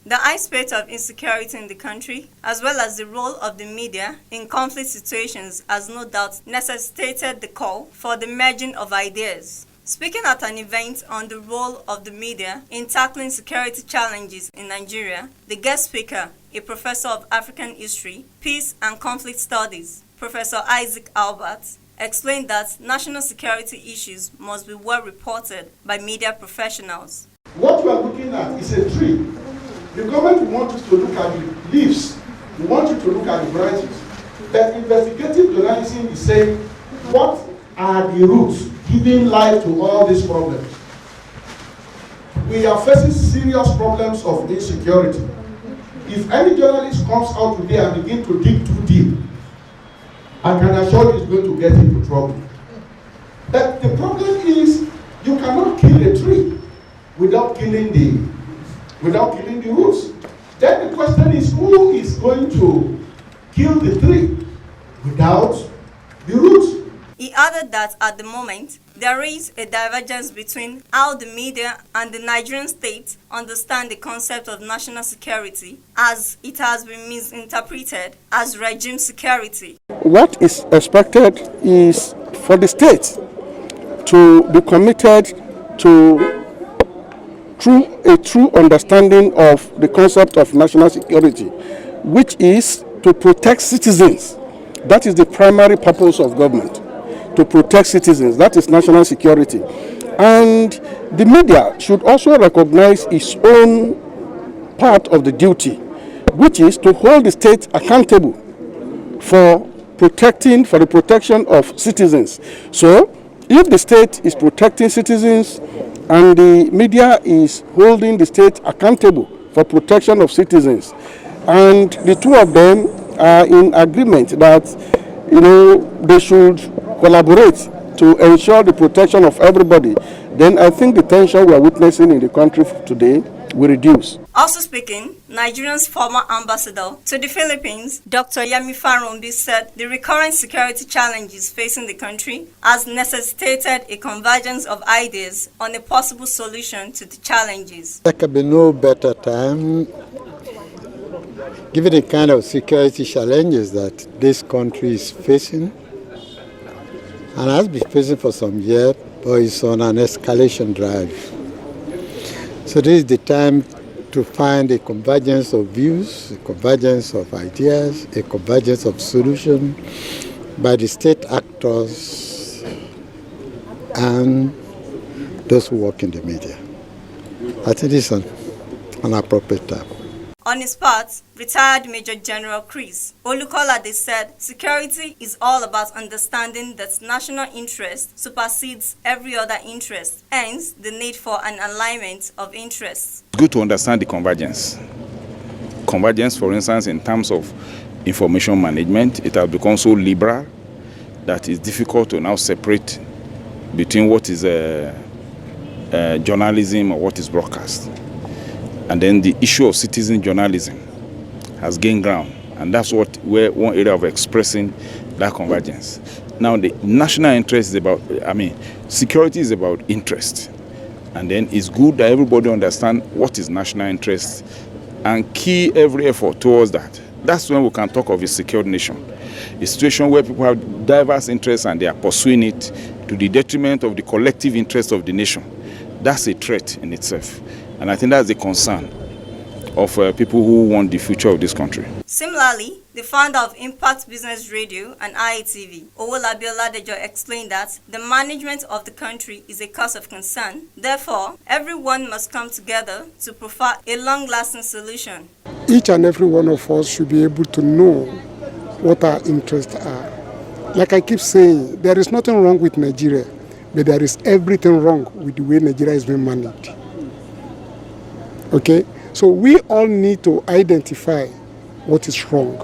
The high state of insecurity in the country, as well as the role of the media in conflict situations, has no doubt necessitated the call for the merging of ideas. Speaking at an event on the role of the media in tackling security challenges in Nigeria, the guest speaker, a professor of African history, peace and conflict studies, Professor Isaac Albert, explained that national security issues must be well reported by media professionals. What we are looking at is a tree. The government wants us to look at the leaves. We want you to look at the branches. But investigative journalism is saying, what are the roots giving life to all these problems? We are facing serious problems of insecurity. If any journalist comes out today and begins to dig too deep, I can assure you he's going to get into trouble. But the problem is, you cannot kill a tree without killing the roots. Then the question is, who is going to kill the tree without the roots? He added that at the moment, there is a divergence between how the media and the Nigerian state understand the concept of national security, as it has been misinterpreted as regime security. What is expected is for the state to be committed to a true understanding of the concept of national security, which is to protect citizens. That is the primary purpose of government. To protect citizens, that is national security. And the media should also recognize its own part of the duty, which is to hold the state accountable for the protection of citizens. So, if the state is protecting citizens and the media is holding the state accountable for protection of citizens, and the two of them are in agreement that, they should collaborate to ensure the protection of everybody, then I think the tension we are witnessing in the country today will reduce. Also speaking, Nigeria's former ambassador to the Philippines, Dr. Yemi Farumbi, said the recurrent security challenges facing the country has necessitated a convergence of ideas on a possible solution to the challenges. There can be no better time, given the kind of security challenges that this country is facing, and has been facing for some years, but it's on an escalation drive. So this is the time to find a convergence of views, a convergence of ideas, a convergence of solutions by the state actors and those who work in the media. I think this is an appropriate time. On his part, retired Major General Chris Olukolade said security is all about understanding that national interest supersedes every other interest, hence the need for an alignment of interests. It's good to understand the convergence. Convergence, for instance, in terms of information management, it has become so liberal that it's difficult to now separate between what is journalism or what is broadcast. And then the issue of citizen journalism has gained ground, and that's where one area of expressing that convergence. Now, the national interest is about, security is about interest, and then it's good that everybody understand what is national interest and key every effort towards that. That's when we can talk of a secured nation, a situation where people have diverse interests and they are pursuing it to the detriment of the collective interest of the nation. That's a threat in itself. And I think that's the concern of people who want the future of this country. Similarly, the founder of Impact Business Radio and IATV, Owolabi Oladejo, explained that the management of the country is a cause of concern. Therefore, everyone must come together to provide a long-lasting solution. Each and every one of us should be able to know what our interests are. Like I keep saying, there is nothing wrong with Nigeria, but there is everything wrong with the way Nigeria is being managed. Okay, so we all need to identify what is wrong,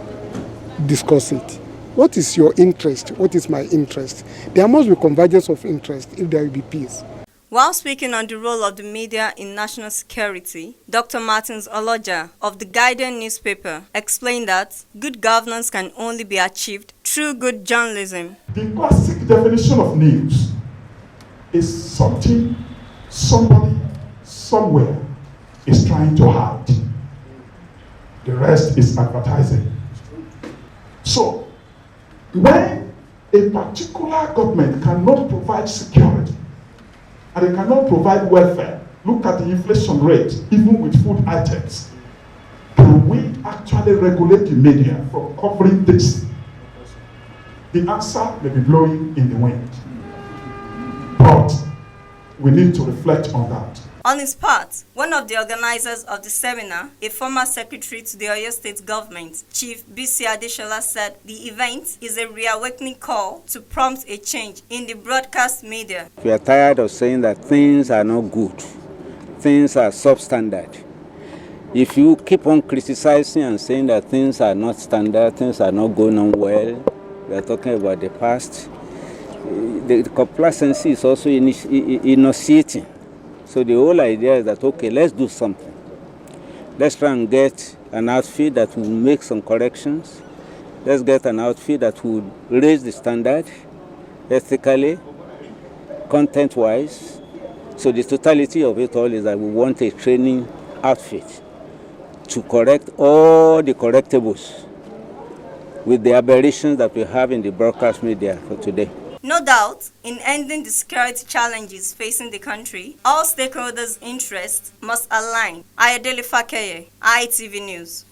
discuss it. What is your interest? What is my interest? There must be convergence of interest if there will be peace. While speaking on the role of the media in national security, Dr. Martins Oloja of the Guardian newspaper explained that good governance can only be achieved through good journalism. The classic definition of news is something somebody somewhere is trying to hide. The rest is advertising. So, when a particular government cannot provide security and they cannot provide welfare, look at the inflation rate, even with food items. Can we actually regulate the media from covering this? The answer may be blowing in the wind. But we need to reflect on that. On his part, one of the organizers of the seminar, a former secretary to the Oyo State government, Chief B.C. Adeshola, said the event is a reawakening call to prompt a change in the broadcast media. We are tired of saying that things are not good, things are substandard. If you keep on criticizing and saying that things are not standard, things are not going on well, we are talking about the past, the complacency is also initiating. So the whole idea is that, okay, let's do something. Let's try and get an outfit that will make some corrections. Let's get an outfit that will raise the standard ethically, content-wise. So the totality of it all is that we want a training outfit to correct all the correctables with the aberrations that we have in the broadcast media for today. No doubt, in ending the security challenges facing the country, all stakeholders' interests must align. Ayodele Fakeye, ITV News.